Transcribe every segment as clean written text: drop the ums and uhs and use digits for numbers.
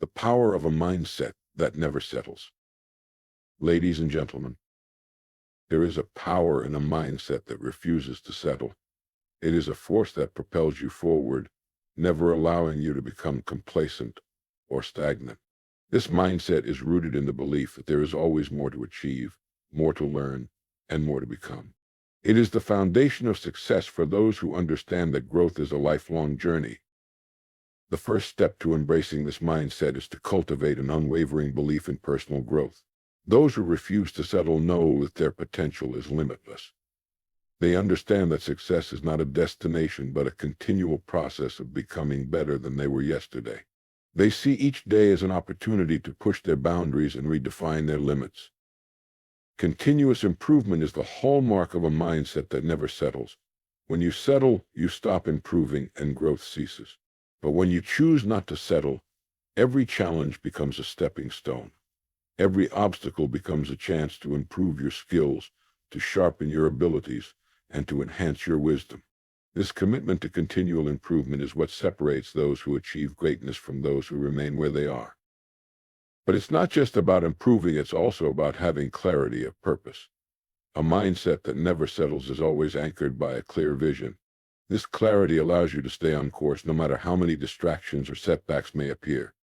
The power of a mindset that never settles. Ladies and gentlemen, there is a power in a mindset that refuses to settle. It is a force that propels you forward, never allowing you to become complacent or stagnant. This mindset is rooted in the belief that there is always more to achieve, more to learn, and more to become. It is the foundation of success for those who understand that growth is a lifelong journey. The first step to embracing this mindset is to cultivate an unwavering belief in personal growth. Those who refuse to settle know that their potential is limitless. They understand that success is not a destination, but a continual process of becoming better than they were yesterday. They see each day as an opportunity to push their boundaries and redefine their limits. Continuous improvement is the hallmark of a mindset that never settles. When you settle, you stop improving and growth ceases. But when you choose not to settle, every challenge becomes a stepping stone. Every obstacle becomes a chance to improve your skills, to sharpen your abilities, and to enhance your wisdom. This commitment to continual improvement is what separates those who achieve greatness from those who remain where they are. But it's not just about improving, it's also about having clarity of purpose. A mindset that never settles is always anchored by a clear vision. This clarity allows you to stay on course no matter how many distractions or setbacks may appear.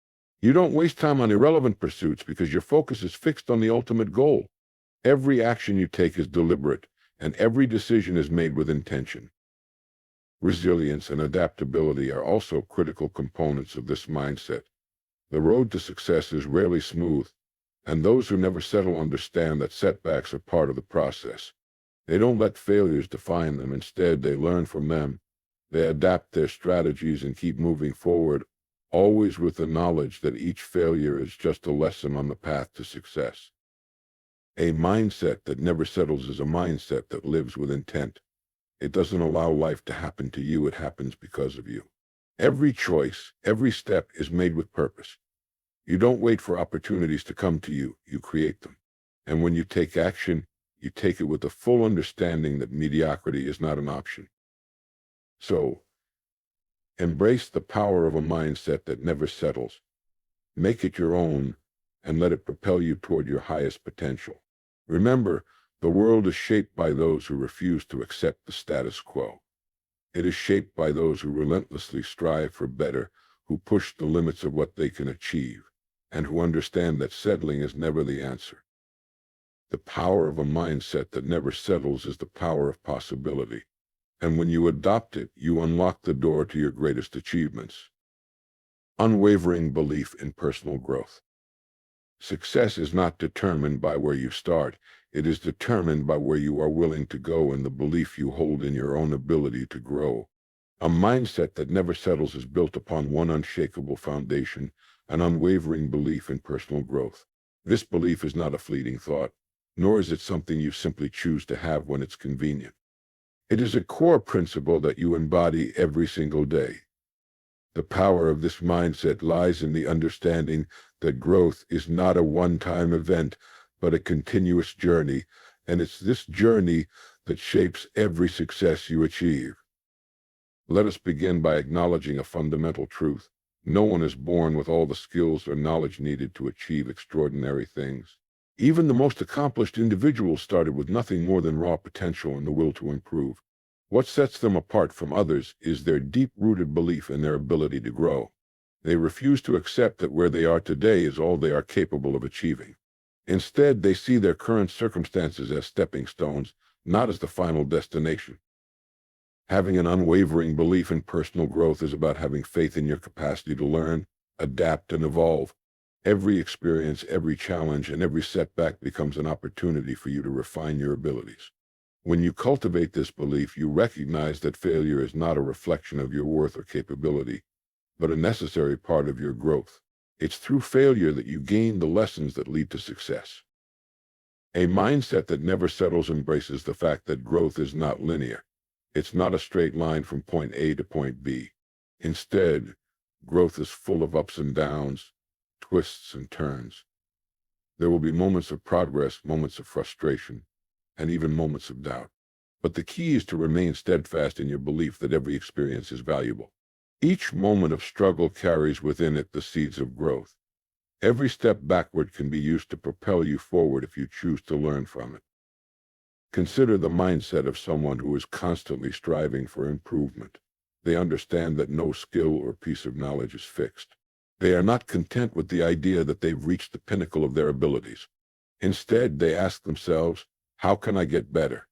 You don't waste time on irrelevant pursuits because your focus is fixed on the ultimate goal. Every action you take is deliberate, and every decision is made with intention. Resilience and adaptability are also critical components of this mindset. The road to success is rarely smooth, and those who never settle understand that setbacks are part of the process. They don't let failures define them. Instead, they learn from them. They adapt their strategies and keep moving forward, always with the knowledge that each failure is just a lesson on the path to success. A mindset that never settles is a mindset that lives with intent. It doesn't allow life to happen to you, it happens because of you. Every choice, every step is made with purpose. You don't wait for opportunities to come to you, you create them. And when you take action, you take it with the full understanding that mediocrity is not an option. So, embrace the power of a mindset that never settles. Make it your own and let it propel you toward your highest potential. Remember, the world is shaped by those who refuse to accept the status quo. It is shaped by those who relentlessly strive for better, who push the limits of what they can achieve, and who understand that settling is never the answer. The power of a mindset that never settles is the power of possibility. And when you adopt it, you unlock the door to your greatest achievements. Unwavering belief in personal growth. Success is not determined by where you start. It is determined by where you are willing to go and the belief you hold in your own ability to grow. A mindset that never settles is built upon one unshakable foundation, an unwavering belief in personal growth. This belief is not a fleeting thought, nor is it something you simply choose to have when it's convenient. It is a core principle that you embody every single day. The power of this mindset lies in the understanding that growth is not a one-time event, but a continuous journey, and it's this journey that shapes every success you achieve. Let us begin by acknowledging a fundamental truth. No one is born with all the skills or knowledge needed to achieve extraordinary things. Even the most accomplished individuals started with nothing more than raw potential and the will to improve. What sets them apart from others is their deep-rooted belief in their ability to grow. They refuse to accept that where they are today is all they are capable of achieving. Instead, they see their current circumstances as stepping stones, not as the final destination. Having an unwavering belief in personal growth is about having faith in your capacity to learn, adapt, and evolve. Every experience, every challenge, and every setback becomes an opportunity for you to refine your abilities. When you cultivate this belief, you recognize that failure is not a reflection of your worth or capability, but a necessary part of your growth. It's through failure that you gain the lessons that lead to success. A mindset that never settles embraces the fact that growth is not linear. It's not a straight line from point A to point B. Instead, growth is full of ups and downs, twists and turns. There will be moments of progress, moments of frustration, and even moments of doubt. But the key is to remain steadfast in your belief that every experience is valuable. Each moment of struggle carries within it the seeds of growth. Every step backward can be used to propel you forward if you choose to learn from it. Consider the mindset of someone who is constantly striving for improvement. They understand that no skill or piece of knowledge is fixed. They are not content with the idea that they've reached the pinnacle of their abilities. Instead, they ask themselves, how can I get better?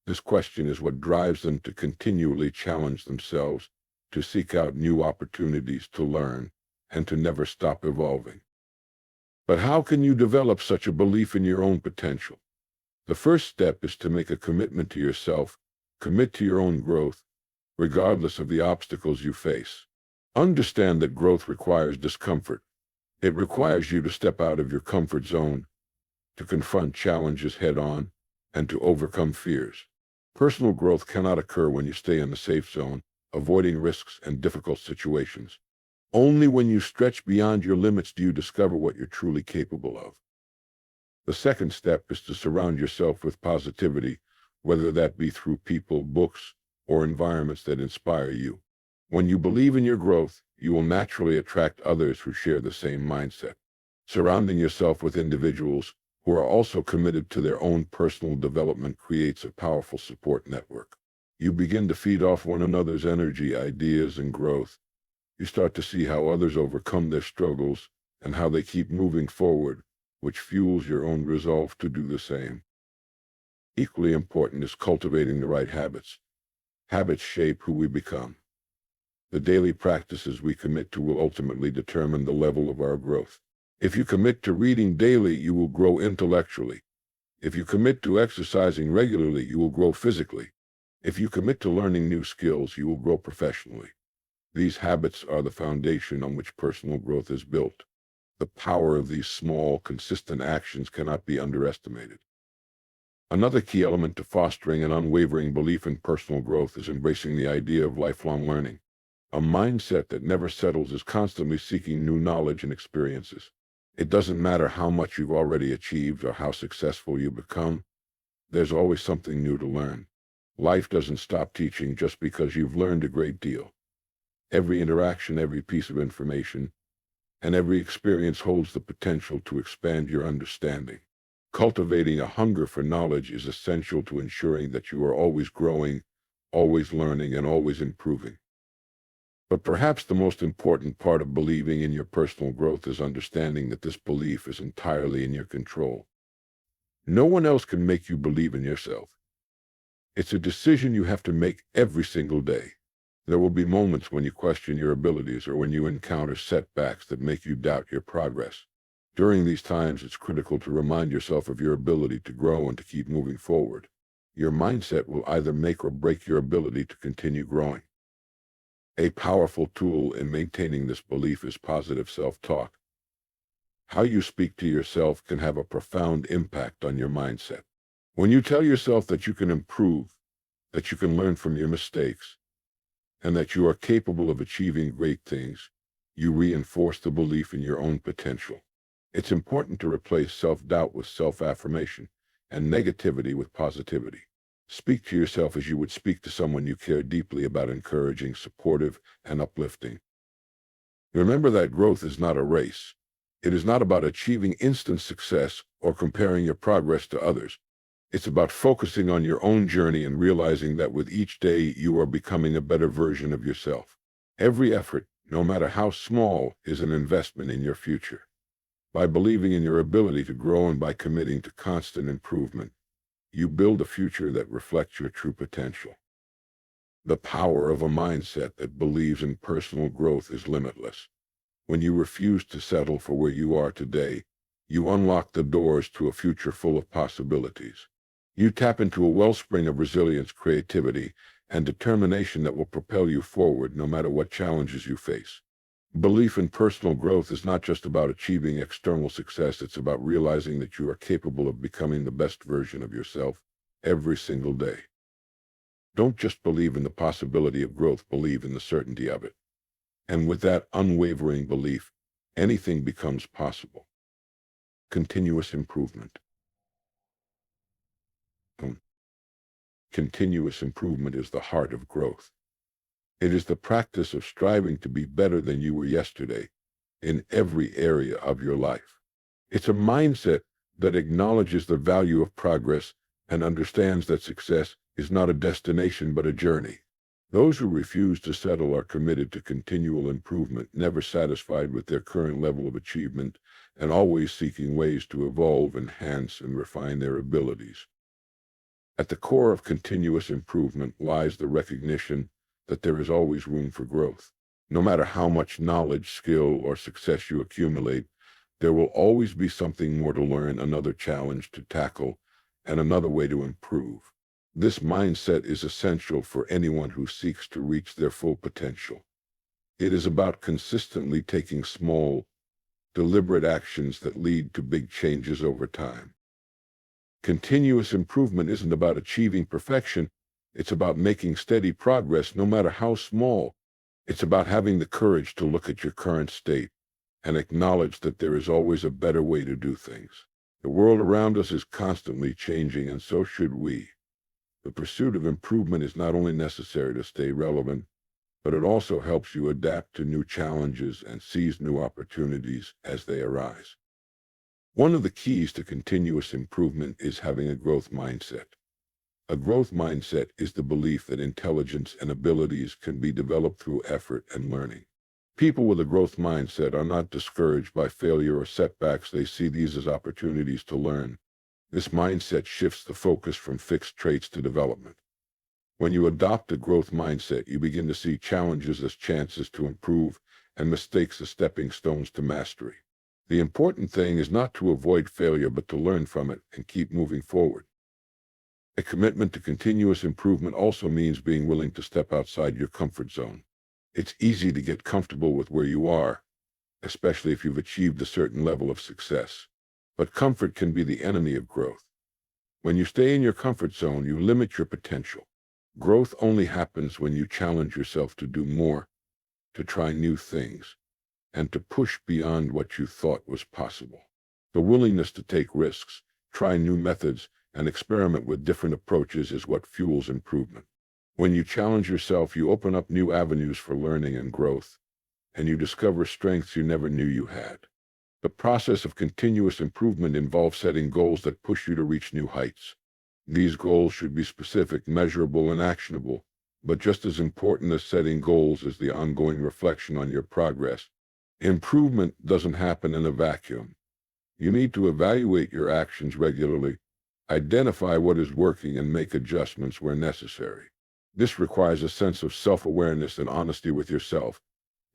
This question is what drives them to continually challenge themselves, to seek out new opportunities to learn, and to never stop evolving. But how can you develop such a belief in your own potential? The first step is to make a commitment to yourself, commit to your own growth, regardless of the obstacles you face. Understand that growth requires discomfort. It requires you to step out of your comfort zone, to confront challenges head-on, and to overcome fears. Personal growth cannot occur when you stay in the safe zone, avoiding risks and difficult situations. Only when you stretch beyond your limits do you discover what you're truly capable of. The second step is to surround yourself with positivity, whether that be through people, books, or environments that inspire you. When you believe in your growth, you will naturally attract others who share the same mindset. Surrounding yourself with individuals who are also committed to their own personal development creates a powerful support network. You begin to feed off one another's energy, ideas, and growth. You start to see how others overcome their struggles and how they keep moving forward, which fuels your own resolve to do the same. Equally important is cultivating the right habits. Habits shape who we become. The daily practices we commit to will ultimately determine the level of our growth. If you commit to reading daily, you will grow intellectually. If you commit to exercising regularly, you will grow physically. If you commit to learning new skills, you will grow professionally. These habits are the foundation on which personal growth is built. The power of these small, consistent actions cannot be underestimated. Another key element to fostering an unwavering belief in personal growth is embracing the idea of lifelong learning. A mindset that never settles is constantly seeking new knowledge and experiences. It doesn't matter how much you've already achieved or how successful you become, there's always something new to learn. Life doesn't stop teaching just because you've learned a great deal. Every interaction, every piece of information, and every experience holds the potential to expand your understanding. Cultivating a hunger for knowledge is essential to ensuring that you are always growing, always learning, and always improving. But perhaps the most important part of believing in your personal growth is understanding that this belief is entirely in your control. No one else can make you believe in yourself. It's a decision you have to make every single day. There will be moments when you question your abilities or when you encounter setbacks that make you doubt your progress. During these times, it's critical to remind yourself of your ability to grow and to keep moving forward. Your mindset will either make or break your ability to continue growing. A powerful tool in maintaining this belief is positive self-talk. How you speak to yourself can have a profound impact on your mindset. When you tell yourself that you can improve, that you can learn from your mistakes, and that you are capable of achieving great things, you reinforce the belief in your own potential. It's important to replace self-doubt with self-affirmation and negativity with positivity. Speak to yourself as you would speak to someone you care deeply about, encouraging, supportive, and uplifting. Remember that growth is not a race. It is not about achieving instant success or comparing your progress to others. It's about focusing on your own journey and realizing that with each day you are becoming a better version of yourself. Every effort, no matter how small, is an investment in your future. By believing in your ability to grow and by committing to constant improvement, you build a future that reflects your true potential. The power of a mindset that believes in personal growth is limitless. When you refuse to settle for where you are today, you unlock the doors to a future full of possibilities. You tap into a wellspring of resilience, creativity, and determination that will propel you forward no matter what challenges you face. Belief in personal growth is not just about achieving external success, it's about realizing that you are capable of becoming the best version of yourself every single day. Don't just believe in the possibility of growth, believe in the certainty of it. And with that unwavering belief, anything becomes possible. Continuous improvement. Continuous improvement is the heart of growth. It is the practice of striving to be better than you were yesterday, in every area of your life. It's a mindset that acknowledges the value of progress and understands that success is not a destination but a journey. Those who refuse to settle are committed to continual improvement, never satisfied with their current level of achievement, and always seeking ways to evolve, enhance, and refine their abilities. At the core of continuous improvement lies the recognition that there is always room for growth. No matter how much knowledge, skill, or success you accumulate, there will always be something more to learn, another challenge to tackle, and another way to improve. This mindset is essential for anyone who seeks to reach their full potential. It is about consistently taking small, deliberate actions that lead to big changes over time. Continuous improvement isn't about achieving perfection. It's about making steady progress, no matter how small. It's about having the courage to look at your current state and acknowledge that there is always a better way to do things. The world around us is constantly changing, and so should we. The pursuit of improvement is not only necessary to stay relevant, but it also helps you adapt to new challenges and seize new opportunities as they arise. One of the keys to continuous improvement is having a growth mindset. A growth mindset is the belief that intelligence and abilities can be developed through effort and learning. People with a growth mindset are not discouraged by failure or setbacks. They see these as opportunities to learn. This mindset shifts the focus from fixed traits to development. When you adopt a growth mindset, you begin to see challenges as chances to improve and mistakes as stepping stones to mastery. The important thing is not to avoid failure, but to learn from it and keep moving forward. A commitment to continuous improvement also means being willing to step outside your comfort zone. It's easy to get comfortable with where you are, especially if you've achieved a certain level of success. But comfort can be the enemy of growth. When you stay in your comfort zone, you limit your potential. Growth only happens when you challenge yourself to do more, to try new things, and to push beyond what you thought was possible. The willingness to take risks, try new methods, and experiment with different approaches is what fuels improvement. When you challenge yourself, you open up new avenues for learning and growth, and you discover strengths you never knew you had. The process of continuous improvement involves setting goals that push you to reach new heights. These goals should be specific, measurable, and actionable, but just as important as setting goals is the ongoing reflection on your progress. Improvement doesn't happen in a vacuum. You need to evaluate your actions regularly, identify what is working, and make adjustments where necessary. This requires a sense of self-awareness and honesty with yourself.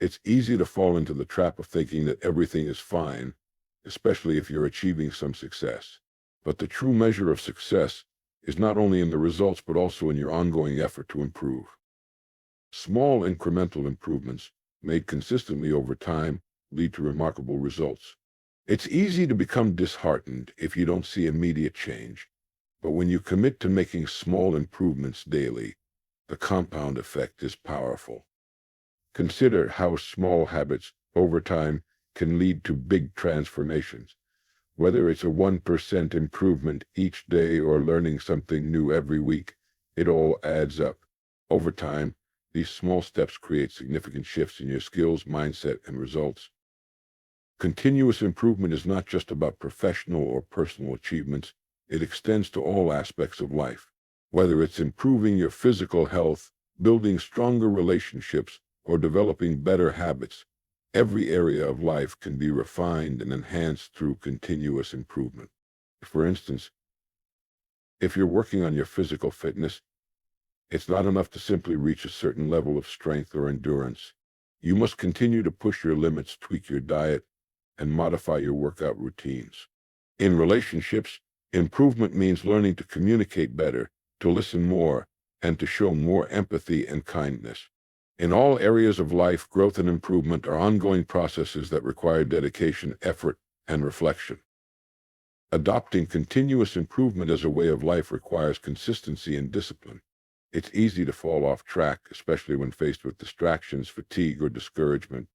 It's easy to fall into the trap of thinking that everything is fine, especially if you're achieving some success. But the true measure of success is not only in the results, but also in your ongoing effort to improve. Small incremental improvements, made consistently over time, lead to remarkable results. It's easy to become disheartened if you don't see immediate change, but when you commit to making small improvements daily, the compound effect is powerful. Consider how small habits over time can lead to big transformations. Whether it's a 1% improvement each day or learning something new every week, it all adds up. Over time, these small steps create significant shifts in your skills, mindset, and results. Continuous improvement is not just about professional or personal achievements. It extends to all aspects of life. Whether it's improving your physical health, building stronger relationships, or developing better habits, every area of life can be refined and enhanced through continuous improvement. For instance, if you're working on your physical fitness, it's not enough to simply reach a certain level of strength or endurance. You must continue to push your limits, tweak your diet, and modify your workout routines. In relationships, improvement means learning to communicate better, to listen more, and to show more empathy and kindness. In all areas of life, growth and improvement are ongoing processes that require dedication, effort, and reflection. Adopting continuous improvement as a way of life requires consistency and discipline. It's easy to fall off track, especially when faced with distractions, fatigue, or discouragement.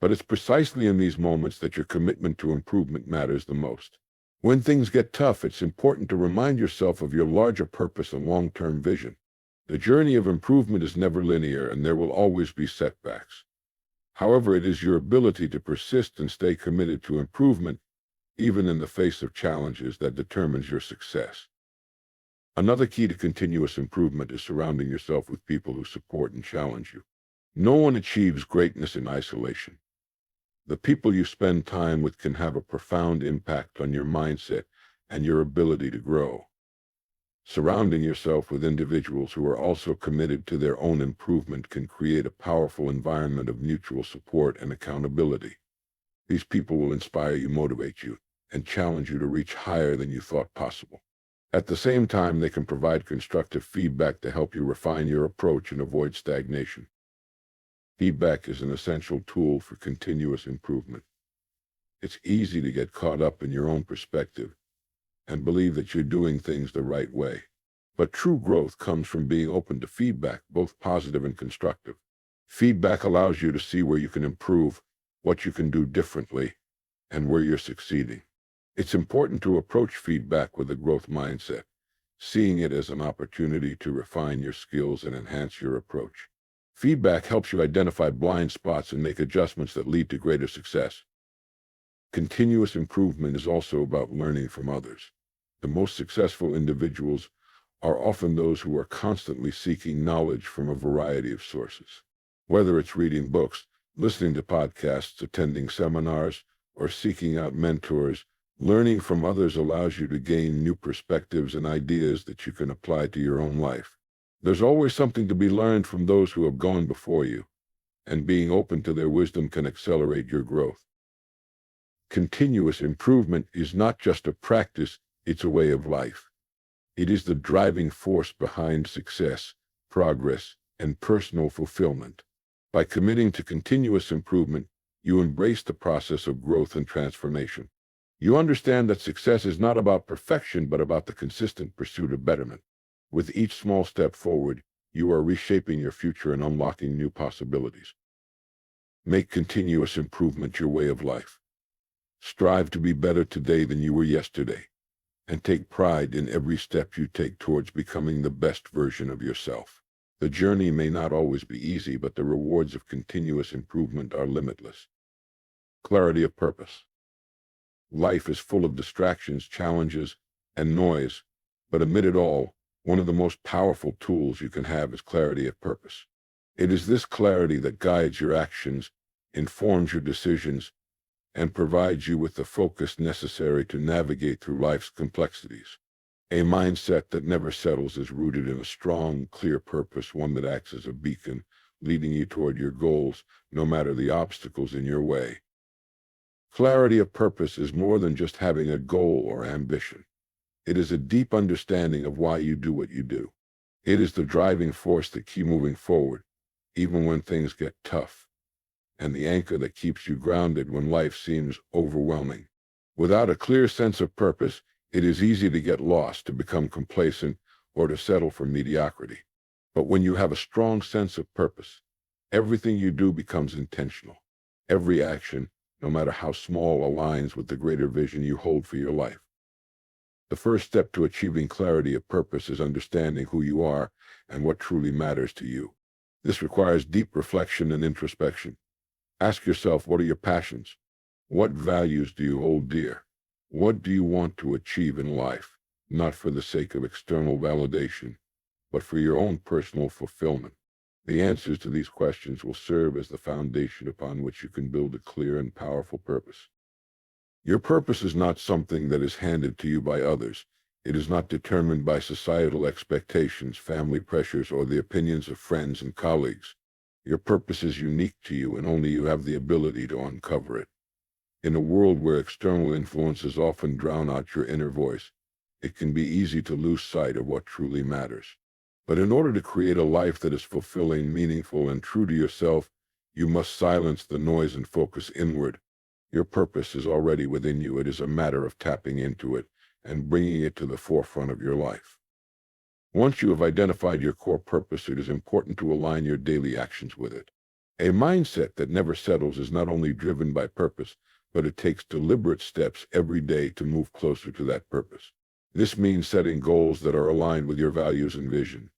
But it's precisely in these moments that your commitment to improvement matters the most. When things get tough, it's important to remind yourself of your larger purpose and long-term vision. The journey of improvement is never linear, and there will always be setbacks. However, it is your ability to persist and stay committed to improvement, even in the face of challenges, that determines your success. Another key to continuous improvement is surrounding yourself with people who support and challenge you. No one achieves greatness in isolation. The people you spend time with can have a profound impact on your mindset and your ability to grow. Surrounding yourself with individuals who are also committed to their own improvement can create a powerful environment of mutual support and accountability. These people will inspire you, motivate you, and challenge you to reach higher than you thought possible. At the same time, they can provide constructive feedback to help you refine your approach and avoid stagnation. Feedback is an essential tool for continuous improvement. It's easy to get caught up in your own perspective and believe that you're doing things the right way. But true growth comes from being open to feedback, both positive and constructive. Feedback allows you to see where you can improve, what you can do differently, and where you're succeeding. It's important to approach feedback with a growth mindset, seeing it as an opportunity to refine your skills and enhance your approach. Feedback helps you identify blind spots and make adjustments that lead to greater success. Continuous improvement is also about learning from others. The most successful individuals are often those who are constantly seeking knowledge from a variety of sources. Whether it's reading books, listening to podcasts, attending seminars, or seeking out mentors, learning from others allows you to gain new perspectives and ideas that you can apply to your own life. There's always something to be learned from those who have gone before you, and being open to their wisdom can accelerate your growth. Continuous improvement is not just a practice, it's a way of life. It is the driving force behind success, progress, and personal fulfillment. By committing to continuous improvement, you embrace the process of growth and transformation. You understand that success is not about perfection, but about the consistent pursuit of betterment. With each small step forward, you are reshaping your future and unlocking new possibilities. Make continuous improvement your way of life. Strive to be better today than you were yesterday, and take pride in every step you take towards becoming the best version of yourself. The journey may not always be easy, but the rewards of continuous improvement are limitless. Clarity of purpose. Life is full of distractions, challenges, and noise, but amid it all, one of the most powerful tools you can have is clarity of purpose. It is this clarity that guides your actions, informs your decisions, and provides you with the focus necessary to navigate through life's complexities. A mindset that never settles is rooted in a strong, clear purpose, one that acts as a beacon, leading you toward your goals, no matter the obstacles in your way. Clarity of purpose is more than just having a goal or ambition. It is a deep understanding of why you do what you do. It is the driving force that keeps moving forward, even when things get tough, and the anchor that keeps you grounded when life seems overwhelming. Without a clear sense of purpose, it is easy to get lost, to become complacent, or to settle for mediocrity. But when you have a strong sense of purpose, everything you do becomes intentional. Every action, no matter how small, aligns with the greater vision you hold for your life. The first step to achieving clarity of purpose is understanding who you are and what truly matters to you. This requires deep reflection and introspection. Ask yourself, what are your passions? What values do you hold dear? What do you want to achieve in life, not for the sake of external validation, but for your own personal fulfillment? The answers to these questions will serve as the foundation upon which you can build a clear and powerful purpose. Your purpose is not something that is handed to you by others. It is not determined by societal expectations, family pressures, or the opinions of friends and colleagues. Your purpose is unique to you, and only you have the ability to uncover it. In a world where external influences often drown out your inner voice, it can be easy to lose sight of what truly matters. But in order to create a life that is fulfilling, meaningful, and true to yourself, you must silence the noise and focus inward. Your purpose is already within you. It is a matter of tapping into it and bringing it to the forefront of your life. Once you have identified your core purpose, it is important to align your daily actions with it. A mindset that never settles is not only driven by purpose, but it takes deliberate steps every day to move closer to that purpose. This means setting goals that are aligned with your values and vision.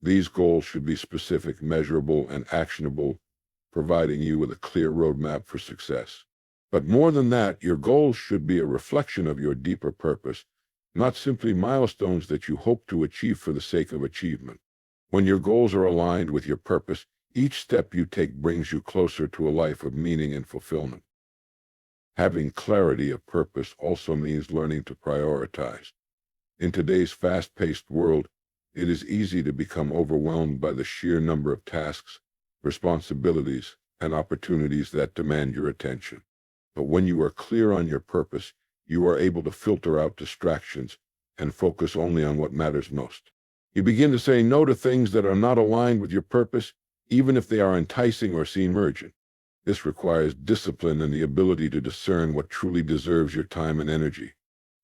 These goals should be specific, measurable, and actionable, providing you with a clear roadmap for success. But more than that, your goals should be a reflection of your deeper purpose, not simply milestones that you hope to achieve for the sake of achievement. When your goals are aligned with your purpose, each step you take brings you closer to a life of meaning and fulfillment. Having clarity of purpose also means learning to prioritize. In today's fast-paced world, it is easy to become overwhelmed by the sheer number of tasks, responsibilities, and opportunities that demand your attention. But when you are clear on your purpose, you are able to filter out distractions and focus only on what matters most. You begin to say no to things that are not aligned with your purpose, even if they are enticing or seem urgent. This requires discipline and the ability to discern what truly deserves your time and energy.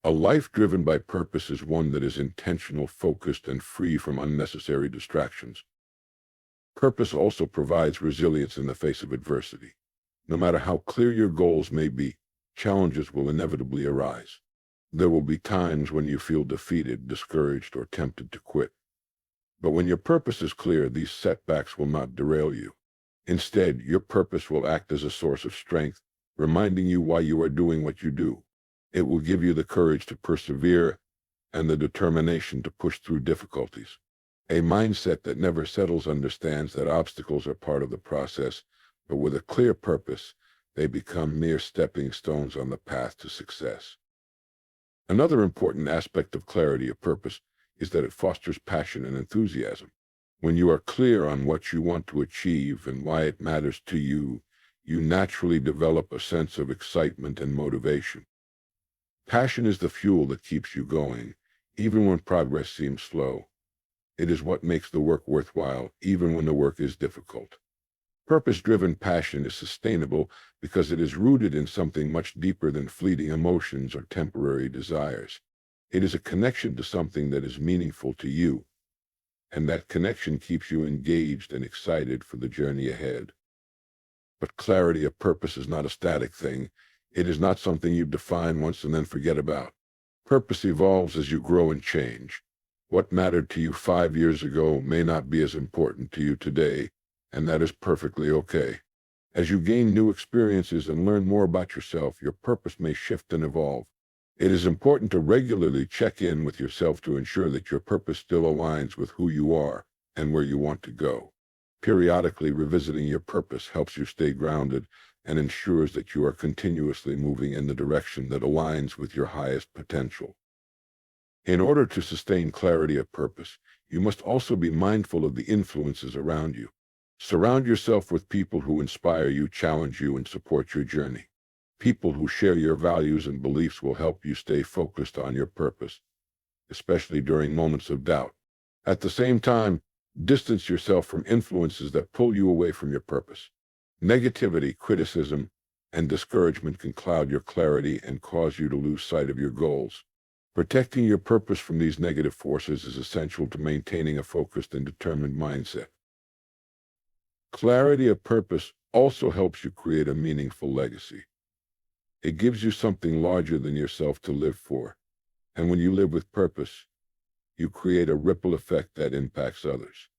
A life driven by purpose is one that is intentional, focused, and free from unnecessary distractions. Purpose also provides resilience in the face of adversity. No matter how clear your goals may be, challenges will inevitably arise. There will be times when you feel defeated, discouraged, or tempted to quit. But when your purpose is clear, these setbacks will not derail you. Instead, your purpose will act as a source of strength, reminding you why you are doing what you do. It will give you the courage to persevere and the determination to push through difficulties. A mindset that never settles understands that obstacles are part of the process, but with a clear purpose, they become mere stepping stones on the path to success. Another important aspect of clarity of purpose is that it fosters passion and enthusiasm. When you are clear on what you want to achieve and why it matters to you, you naturally develop a sense of excitement and motivation. Passion is the fuel that keeps you going, even when progress seems slow. It is what makes the work worthwhile, even when the work is difficult. Purpose-driven passion is sustainable because it is rooted in something much deeper than fleeting emotions or temporary desires. It is a connection to something that is meaningful to you, and that connection keeps you engaged and excited for the journey ahead. But clarity of purpose is not a static thing. It is not something you define once and then forget about. Purpose evolves as you grow and change. What mattered to you 5 years ago may not be as important to you today, and that is perfectly okay. As you gain new experiences and learn more about yourself, your purpose may shift and evolve. It is important to regularly check in with yourself to ensure that your purpose still aligns with who you are and where you want to go. Periodically revisiting your purpose helps you stay grounded and ensures that you are continuously moving in the direction that aligns with your highest potential. In order to sustain clarity of purpose, you must also be mindful of the influences around you. Surround yourself with people who inspire you, challenge you, and support your journey. People who share your values and beliefs will help you stay focused on your purpose, especially during moments of doubt. At the same time, distance yourself from influences that pull you away from your purpose. Negativity, criticism, and discouragement can cloud your clarity and cause you to lose sight of your goals. Protecting your purpose from these negative forces is essential to maintaining a focused and determined mindset. Clarity of purpose also helps you create a meaningful legacy. It gives you something larger than yourself to live for, and when you live with purpose, you create a ripple effect that impacts others.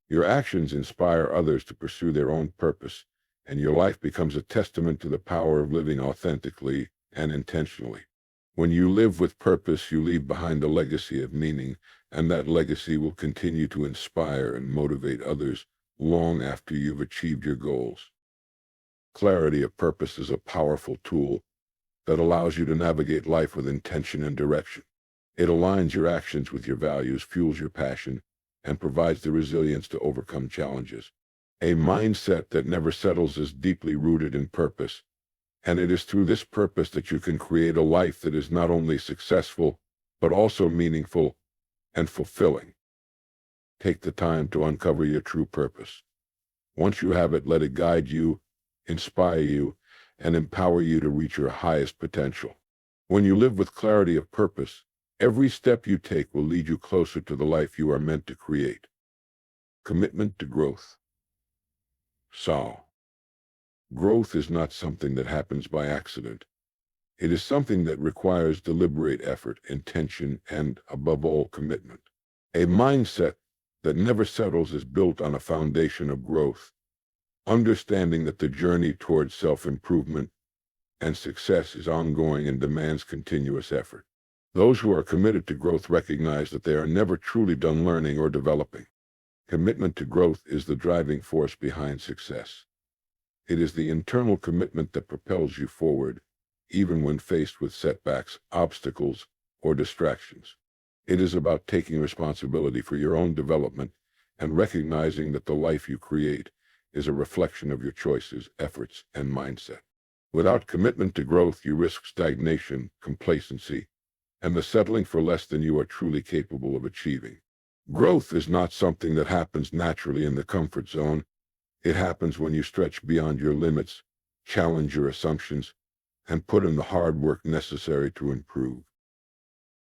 Your actions inspire others to pursue their own purpose, and your life becomes a testament to the power of living authentically and intentionally. When you live with purpose, you leave behind a legacy of meaning, and that legacy will continue to inspire and motivate others long after you've achieved your goals. Clarity of purpose is a powerful tool that allows you to navigate life with intention and direction. It aligns your actions with your values, fuels your passion, and provides the resilience to overcome challenges. A mindset that never settles is deeply rooted in purpose, and it is through this purpose that you can create a life that is not only successful, but also meaningful and fulfilling. Take the time to uncover your true purpose. Once you have it, let it guide you, inspire you, and empower you to reach your highest potential. When you live with clarity of purpose, every step you take will lead you closer to the life you are meant to create. Commitment to growth. So, growth is not something that happens by accident. It is something that requires deliberate effort, intention, and, above all, commitment. A mindset that never settles is built on a foundation of growth, understanding that the journey towards self-improvement and success is ongoing and demands continuous effort. Those who are committed to growth recognize that they are never truly done learning or developing. Commitment to growth is the driving force behind success. It is the internal commitment that propels you forward, even when faced with setbacks, obstacles, or distractions. It is about taking responsibility for your own development and recognizing that the life you create is a reflection of your choices, efforts, and mindset. Without commitment to growth, you risk stagnation, complacency, and the settling for less than you are truly capable of achieving. Growth is not something that happens naturally in the comfort zone. It happens when you stretch beyond your limits, challenge your assumptions, and put in the hard work necessary to improve.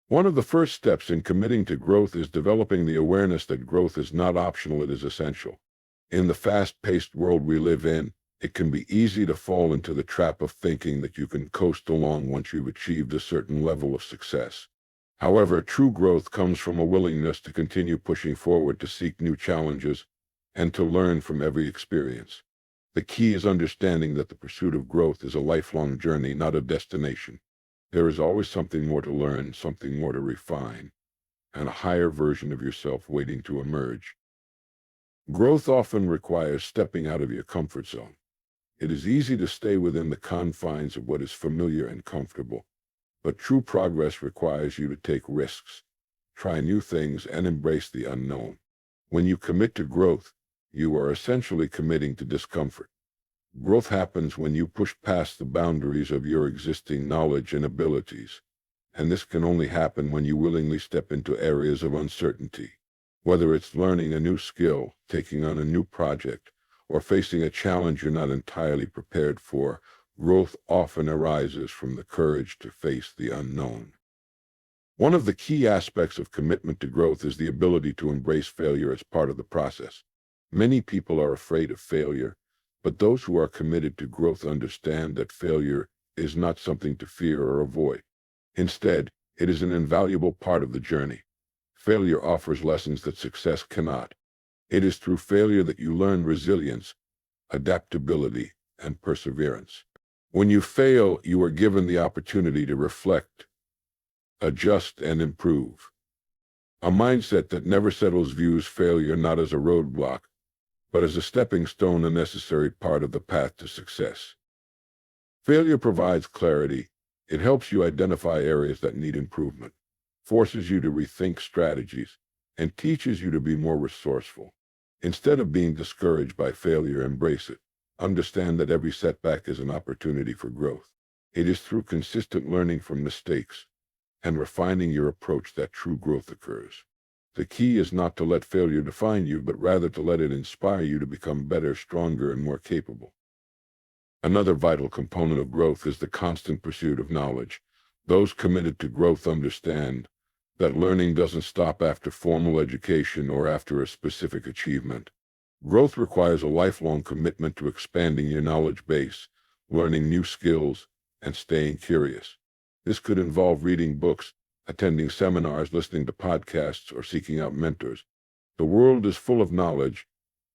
One of the first steps in committing to growth is developing the awareness that growth is not optional, it is essential. In the fast-paced world we live in, it can be easy to fall into the trap of thinking that you can coast along once you've achieved a certain level of success. However, true growth comes from a willingness to continue pushing forward, to seek new challenges, and to learn from every experience. The key is understanding that the pursuit of growth is a lifelong journey, not a destination. There is always something more to learn, something more to refine, and a higher version of yourself waiting to emerge. Growth often requires stepping out of your comfort zone. It is easy to stay within the confines of what is familiar and comfortable, but true progress requires you to take risks, try new things, and embrace the unknown. When you commit to growth, you are essentially committing to discomfort. Growth happens when you push past the boundaries of your existing knowledge and abilities, and this can only happen when you willingly step into areas of uncertainty. Whether it's learning a new skill, taking on a new project, or facing a challenge you're not entirely prepared for, growth often arises from the courage to face the unknown. One of the key aspects of commitment to growth is the ability to embrace failure as part of the process. Many people are afraid of failure, but those who are committed to growth understand that failure is not something to fear or avoid. Instead, it is an invaluable part of the journey. Failure offers lessons that success cannot. It is through failure that you learn resilience, adaptability, and perseverance. When you fail, you are given the opportunity to reflect, adjust, and improve. A mindset that never settles views failure not as a roadblock, but as a stepping stone, a necessary part of the path to success. Failure provides clarity. It helps you identify areas that need improvement, forces you to rethink strategies, and teaches you to be more resourceful. Instead of being discouraged by failure, embrace it. Understand that every setback is an opportunity for growth. It is through consistent learning from mistakes and refining your approach that true growth occurs. The key is not to let failure define you, but rather to let it inspire you to become better, stronger, and more capable. Another vital component of growth is the constant pursuit of knowledge. Those committed to growth understand that learning doesn't stop after formal education or after a specific achievement. Growth requires a lifelong commitment to expanding your knowledge base, learning new skills, and staying curious. This could involve reading books, attending seminars, listening to podcasts, or seeking out mentors. The world is full of knowledge,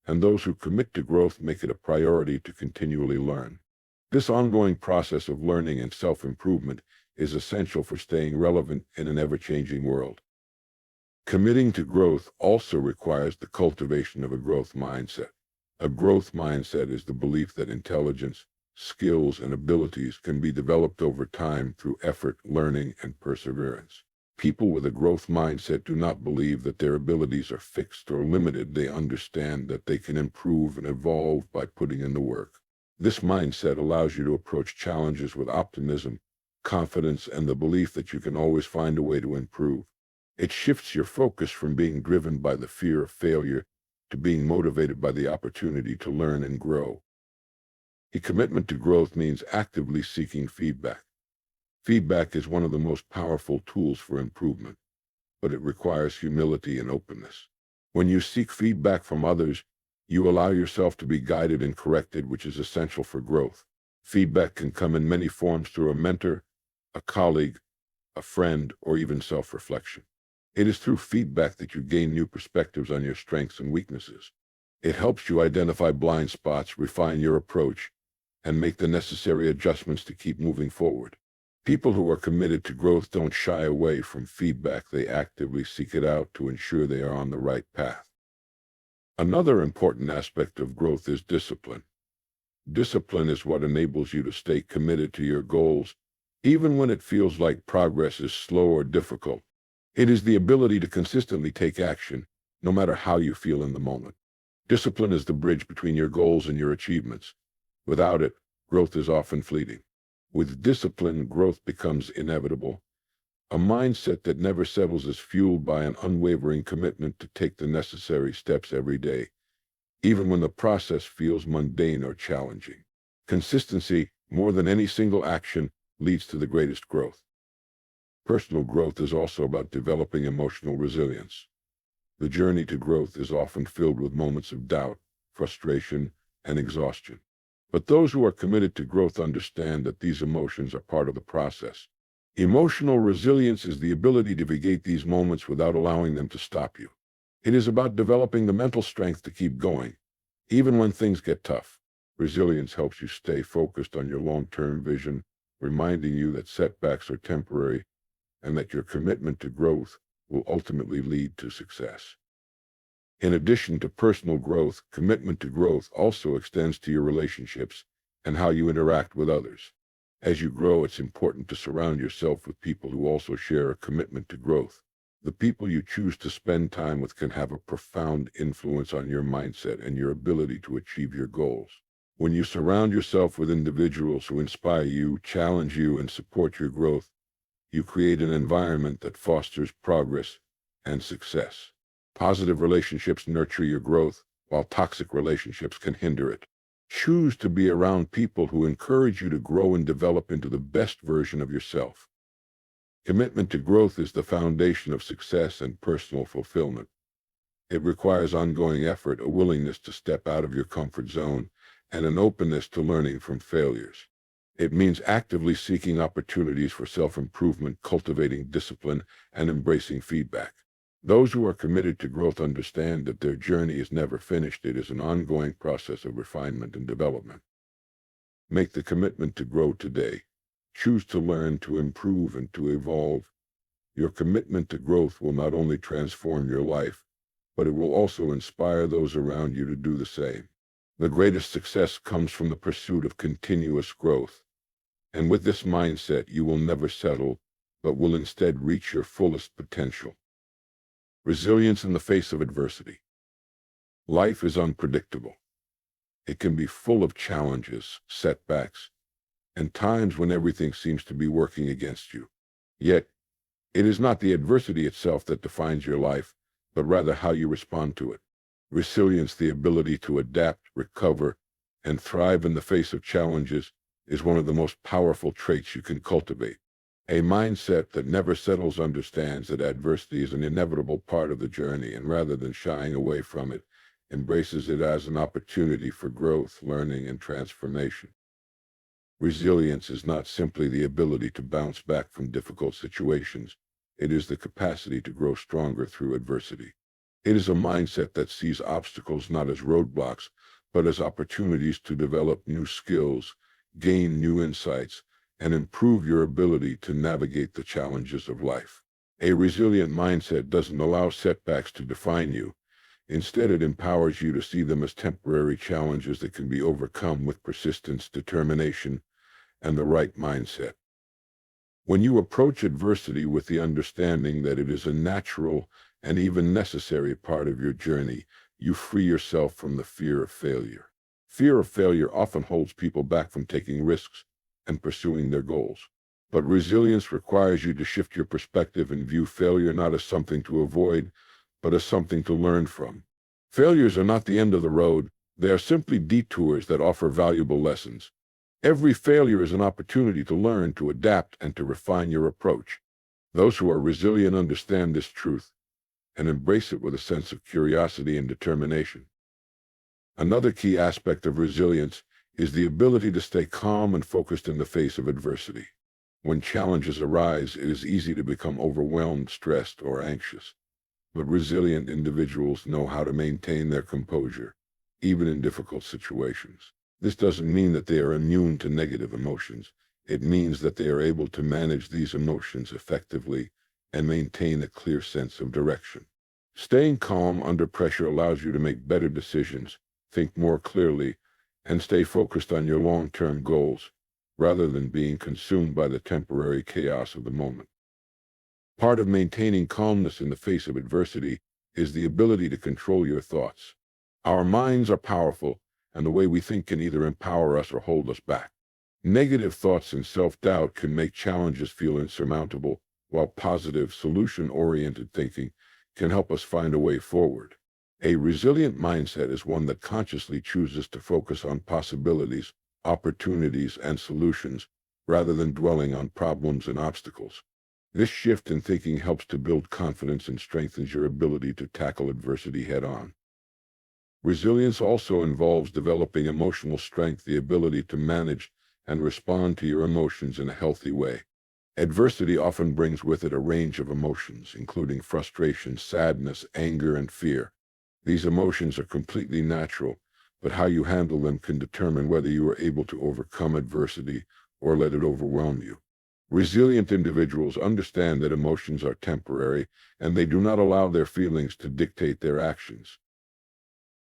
and those who commit to growth make it a priority to continually learn. This ongoing process of learning and self-improvement is essential for staying relevant in an ever-changing world. Committing to growth also requires the cultivation of a growth mindset. A growth mindset is the belief that intelligence, skills, and abilities can be developed over time through effort, learning, and perseverance. People with a growth mindset do not believe that their abilities are fixed or limited. They understand that they can improve and evolve by putting in the work. This mindset allows you to approach challenges with optimism, confidence, and the belief that you can always find a way to improve. It shifts your focus from being driven by the fear of failure to being motivated by the opportunity to learn and grow. A commitment to growth means actively seeking feedback. Feedback is one of the most powerful tools for improvement, but it requires humility and openness. When you seek feedback from others, you allow yourself to be guided and corrected, which is essential for growth. Feedback can come in many forms through a mentor, a colleague, a friend, or even self-reflection. It is through feedback that you gain new perspectives on your strengths and weaknesses. It helps you identify blind spots, refine your approach, and make the necessary adjustments to keep moving forward. People who are committed to growth don't shy away from feedback. They actively seek it out to ensure they are on the right path. Another important aspect of growth is discipline. Discipline is what enables you to stay committed to your goals, even when it feels like progress is slow or difficult. It is the ability to consistently take action, no matter how you feel in the moment. Discipline is the bridge between your goals and your achievements. Without it, growth is often fleeting. With discipline, growth becomes inevitable. A mindset that never settles is fueled by an unwavering commitment to take the necessary steps every day, even when the process feels mundane or challenging. Consistency, more than any single action, leads to the greatest growth. Personal growth is also about developing emotional resilience. The journey to growth is often filled with moments of doubt, frustration, and exhaustion. But those who are committed to growth understand that these emotions are part of the process. Emotional resilience is the ability to navigate these moments without allowing them to stop you. It is about developing the mental strength to keep going, even when things get tough. Resilience helps you stay focused on your long-term vision, reminding you that setbacks are temporary and that your commitment to growth will ultimately lead to success. In addition to personal growth, commitment to growth also extends to your relationships and how you interact with others. As you grow, it's important to surround yourself with people who also share a commitment to growth. The people you choose to spend time with can have a profound influence on your mindset and your ability to achieve your goals. When you surround yourself with individuals who inspire you, challenge you, and support your growth, you create an environment that fosters progress and success. Positive relationships nurture your growth, while toxic relationships can hinder it. Choose to be around people who encourage you to grow and develop into the best version of yourself. Commitment to growth is the foundation of success and personal fulfillment. It requires ongoing effort, a willingness to step out of your comfort zone, and an openness to learning from failures. It means actively seeking opportunities for self-improvement, cultivating discipline, and embracing feedback. Those who are committed to growth understand that their journey is never finished. It is an ongoing process of refinement and development. Make the commitment to grow today. Choose to learn, to improve, and to evolve. Your commitment to growth will not only transform your life, but it will also inspire those around you to do the same. The greatest success comes from the pursuit of continuous growth. And with this mindset, you will never settle, but will instead reach your fullest potential. Resilience in the face of adversity. Life is unpredictable. It can be full of challenges, setbacks, and times when everything seems to be working against you. Yet, it is not the adversity itself that defines your life, but rather how you respond to it. Resilience, the ability to adapt, recover, and thrive in the face of challenges, is one of the most powerful traits you can cultivate. A mindset that never settles understands that adversity is an inevitable part of the journey, and rather than shying away from it, embraces it as an opportunity for growth, learning, and transformation. Resilience is not simply the ability to bounce back from difficult situations. It is the capacity to grow stronger through adversity. It is a mindset that sees obstacles not as roadblocks, but as opportunities to develop new skills, gain new insights, and improve your ability to navigate the challenges of life. A resilient mindset doesn't allow setbacks to define you. Instead, it empowers you to see them as temporary challenges that can be overcome with persistence, determination, and the right mindset. When you approach adversity with the understanding that it is a natural and even necessary part of your journey, you free yourself from the fear of failure. Fear of failure often holds people back from taking risks and pursuing their goals. But resilience requires you to shift your perspective and view failure not as something to avoid, but as something to learn from. Failures are not the end of the road. They are simply detours that offer valuable lessons. Every failure is an opportunity to learn, to adapt, and to refine your approach. Those who are resilient understand this truth and embrace it with a sense of curiosity and determination. Another key aspect of resilience is the ability to stay calm and focused in the face of adversity. When challenges arise, it is easy to become overwhelmed, stressed, or anxious. But resilient individuals know how to maintain their composure. even in difficult situations. This doesn't mean that they are immune to negative emotions. It means that they are able to manage these emotions effectively and maintain a clear sense of direction. Staying calm under pressure allows you to make better decisions, think more clearly, and stay focused on your long-term goals, rather than being consumed by the temporary chaos of the moment. Part of maintaining calmness in the face of adversity is the ability to control your thoughts. Our minds are powerful, and the way we think can either empower us or hold us back. Negative thoughts and self-doubt can make challenges feel insurmountable, while positive, solution-oriented thinking can help us find a way forward. A resilient mindset is one that consciously chooses to focus on possibilities, opportunities, and solutions, rather than dwelling on problems and obstacles. This shift in thinking helps to build confidence and strengthens your ability to tackle adversity head-on. Resilience also involves developing emotional strength, the ability to manage and respond to your emotions in a healthy way. Adversity often brings with it a range of emotions, including frustration, sadness, anger, and fear. These emotions are completely natural, but how you handle them can determine whether you are able to overcome adversity or let it overwhelm you. Resilient individuals understand that emotions are temporary, and they do not allow their feelings to dictate their actions.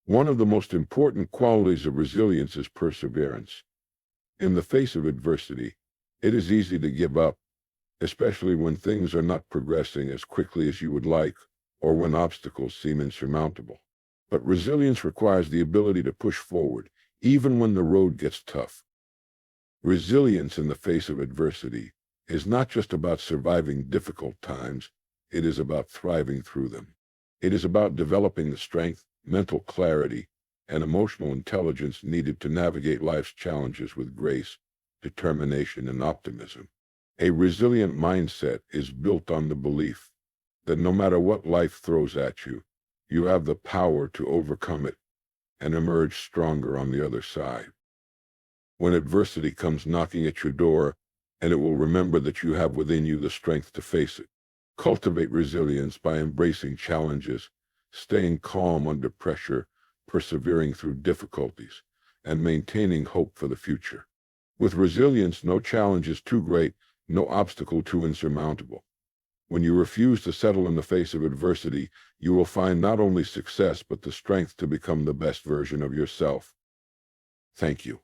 One of the most important qualities of resilience is perseverance. In the face of adversity, it is easy to give up, especially when things are not progressing as quickly as you would like, or when obstacles seem insurmountable. But resilience requires the ability to push forward, even when the road gets tough. Resilience in the face of adversity is not just about surviving difficult times, it is about thriving through them. It is about developing the strength, mental clarity, and emotional intelligence needed to navigate life's challenges with grace, determination, and optimism. A resilient mindset is built on the belief that no matter what life throws at you, you have the power to overcome it and emerge stronger on the other side. When adversity comes knocking at your door, and it will remember that you have within you the strength to face it. Cultivate resilience by embracing challenges, staying calm under pressure, persevering through difficulties, and maintaining hope for the future. With resilience, no challenge is too great, no obstacle too insurmountable. When you refuse to settle in the face of adversity, you will find not only success, but the strength to become the best version of yourself. Thank you.